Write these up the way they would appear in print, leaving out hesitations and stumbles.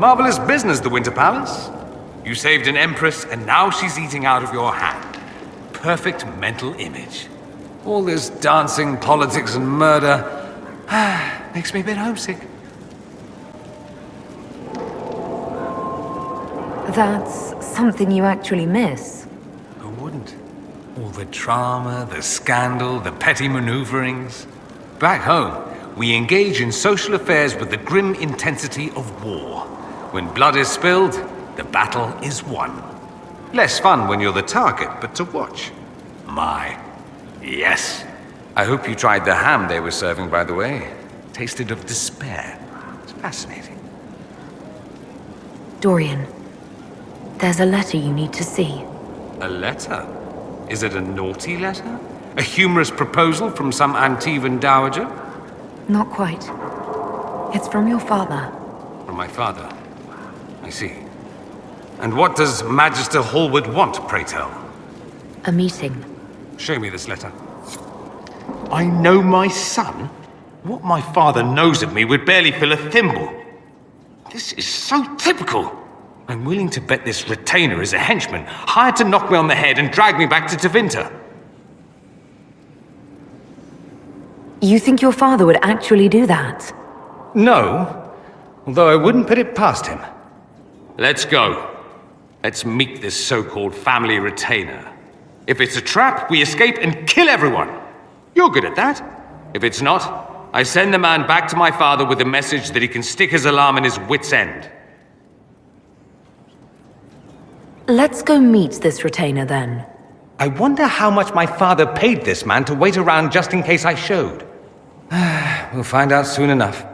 Marvelous business, the Winter Palace. You saved an empress, and now she's eating out of your hand. Perfect mental image. All this dancing, politics, and murder makes me a bit homesick. That's something you actually miss. Who wouldn't? All the drama, the scandal, the petty maneuverings. Back home, we engage in social affairs with the grim intensity of war. When blood is spilled, the battle is won. Less fun when you're the target, but to watch. My, yes. I hope you tried the ham they were serving, by the way. Tasted of despair. It's fascinating. Dorian, there's a letter you need to see. A letter? Is it a naughty letter? A humorous proposal from some Antivan dowager? Not quite. It's from your father. From my father? I see. And what does Magister Hallward want, pray tell? A meeting. Show me this letter. I know my son? What my father knows of me would barely fill a thimble. This is so typical. I'm willing to bet this retainer is a henchman, hired to knock me on the head and drag me back to Tevinter. You think your father would actually do that? No, although I wouldn't put it past him. Let's go. Let's meet this so-called family retainer. If it's a trap, we escape and kill everyone. You're good at that. If it's not, I send the man back to my father with the message that he can stick his alarm in his wit's end. Let's go meet this retainer then. I wonder how much my father paid this man to wait around just in case I showed. We'll find out soon enough.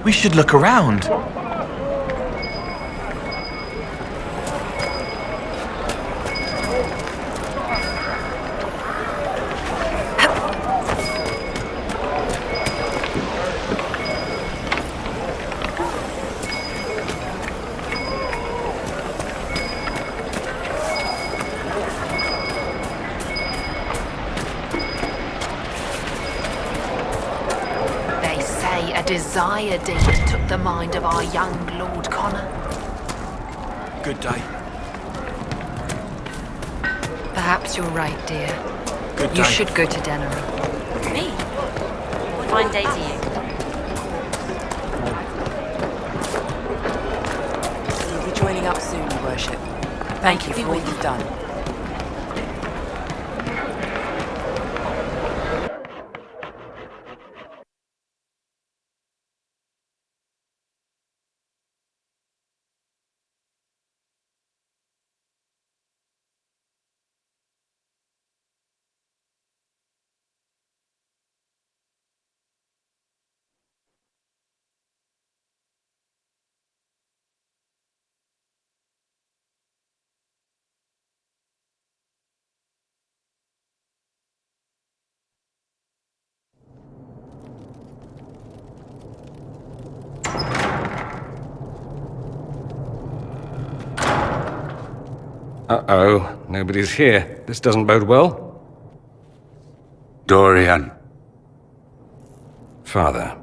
We should look around. Desire demon took the mind of our young Lord Connor. Good day. Perhaps you're right, dear. Good day. You should go to Denery. Me? Fine day to you. You'll be joining up soon, Your Worship. Thank you for all you've done. Uh-oh, nobody's here. This doesn't bode well. Dorian. Father.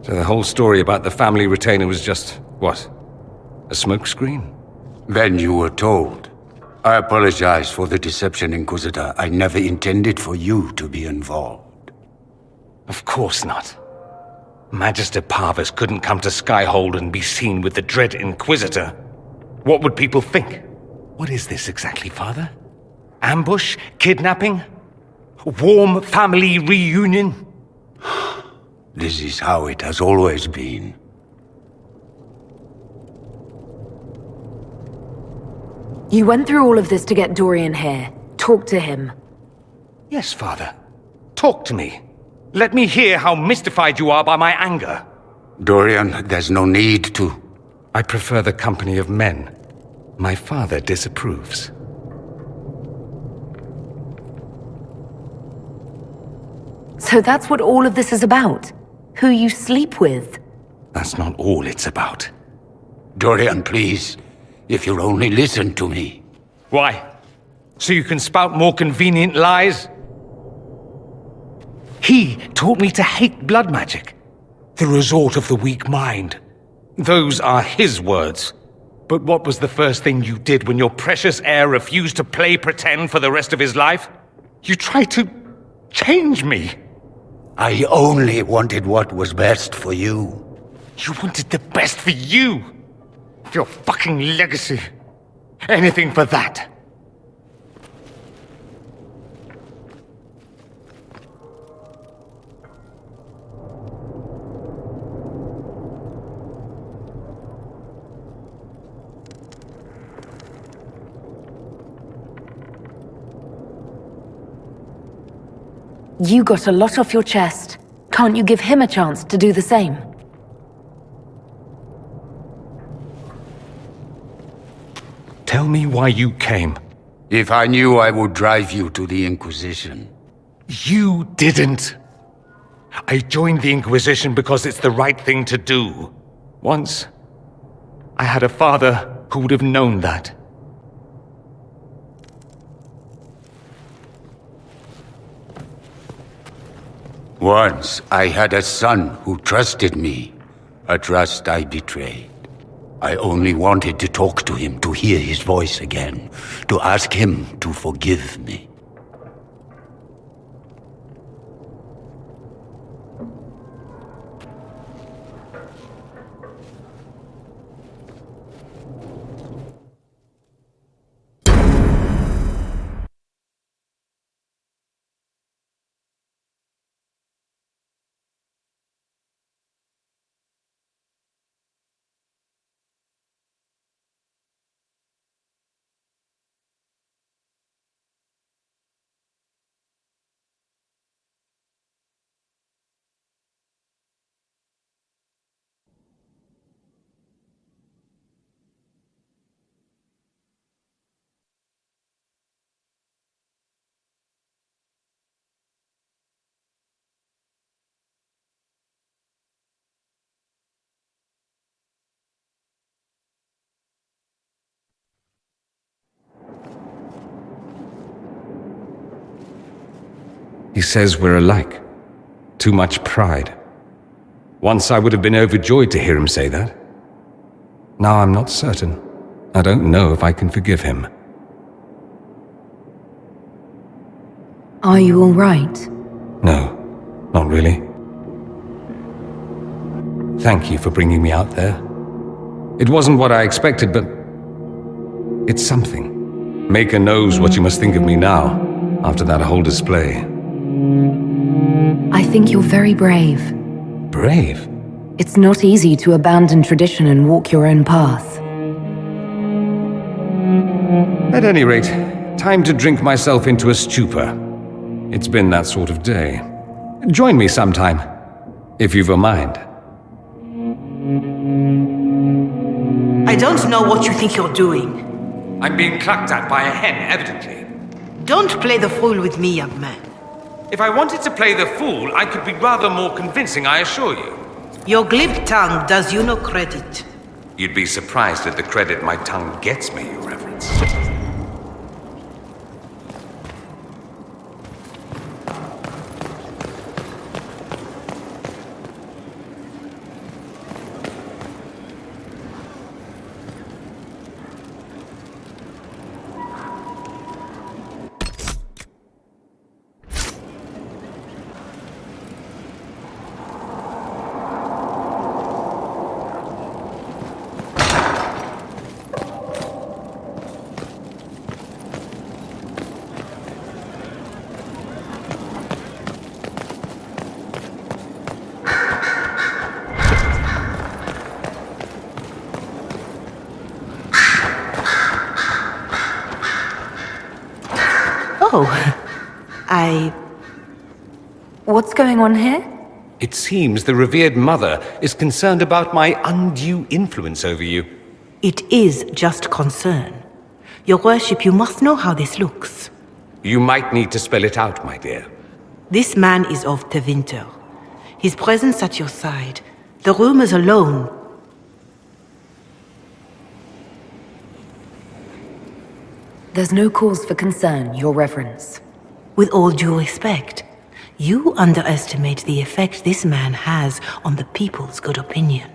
So the whole story about the family retainer was just, what? A smokescreen? Then you were told. I apologize for the deception, Inquisitor. I never intended for you to be involved. Of course not. Magister Parvus couldn't come to Skyhold and be seen with the dread Inquisitor. What would people think? What is this exactly, Father? Ambush? Kidnapping? Warm family reunion? This is how it has always been. You went through all of this to get Dorian here. Talk to him. Yes, Father. Talk to me. Let me hear how mystified you are by my anger. Dorian, there's no need to. I prefer the company of men. My father disapproves. So that's what all of this is about? Who you sleep with? That's not all it's about. Dorian, please. If you'll only listen to me. Why? So you can spout more convenient lies? He taught me to hate blood magic. The resort of the weak mind. Those are his words. But what was the first thing you did when your precious heir refused to play pretend for the rest of his life? You tried to change me. I only wanted what was best for you. You wanted the best for you. Your fucking legacy. Anything for that. You got a lot off your chest. Can't you give him a chance to do the same? Tell me why you came. If I knew, I would drive you to the Inquisition. You didn't. I joined the Inquisition because it's the right thing to do. Once, I had a father who would have known that. Once, I had a son who trusted me. A trust I betrayed. I only wanted to talk to him, to hear his voice again, to ask him to forgive me. He says we're alike. Too much pride. Once I would have been overjoyed to hear him say that. Now I'm not certain. I don't know if I can forgive him. Are you all right? No, not really. Thank you for bringing me out there. It wasn't what I expected, but it's something. Maker knows what you must think of me now, after that whole display. I think you're very brave. Brave? It's not easy to abandon tradition and walk your own path. At any rate, time to drink myself into a stupor. It's been that sort of day. Join me sometime, if you've a mind. I don't know what you think you're doing. I'm being clucked at by a hen, evidently. Don't play the fool with me, young man. If I wanted to play the fool, I could be rather more convincing, I assure you. Your glib tongue does you no credit. You'd be surprised at the credit my tongue gets me, Your Reverence. So, What's going on here? It seems the revered mother is concerned about my undue influence over you. It is just concern. Your worship, you must know how this looks. You might need to spell it out, my dear. This man is of Tevinter. His presence at your side, the rumors alone. There's no cause for concern, Your Reverence. With all due respect, you underestimate the effect this man has on the people's good opinion.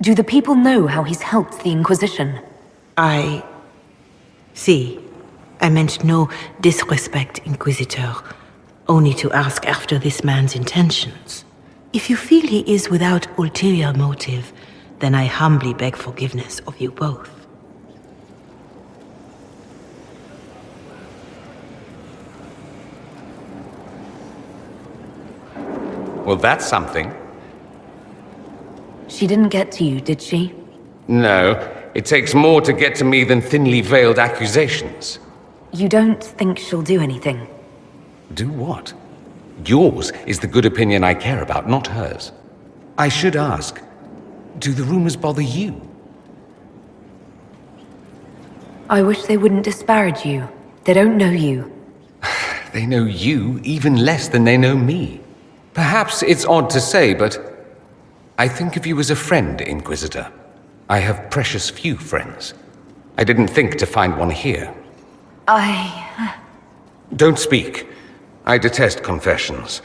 Do the people know how he's helped the Inquisition? See, I meant no disrespect, Inquisitor. Only to ask after this man's intentions. If you feel he is without ulterior motive, then I humbly beg forgiveness of you both. Well, that's something. She didn't get to you, did she? No, it takes more to get to me than thinly veiled accusations. You don't think she'll do anything? Do what? Yours is the good opinion I care about, not hers. I should ask, do the rumors bother you? I wish they wouldn't disparage you. They don't know you. They know you even less than they know me. Perhaps it's odd to say, but I think of you as a friend, Inquisitor. I have precious few friends. I didn't think to find one here. Don't speak. I detest confessions,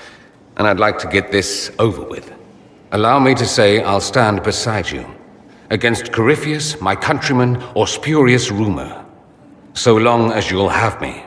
and I'd like to get this over with. Allow me to say I'll stand beside you, against Corypheus, my countryman, or spurious rumor, so long as you'll have me.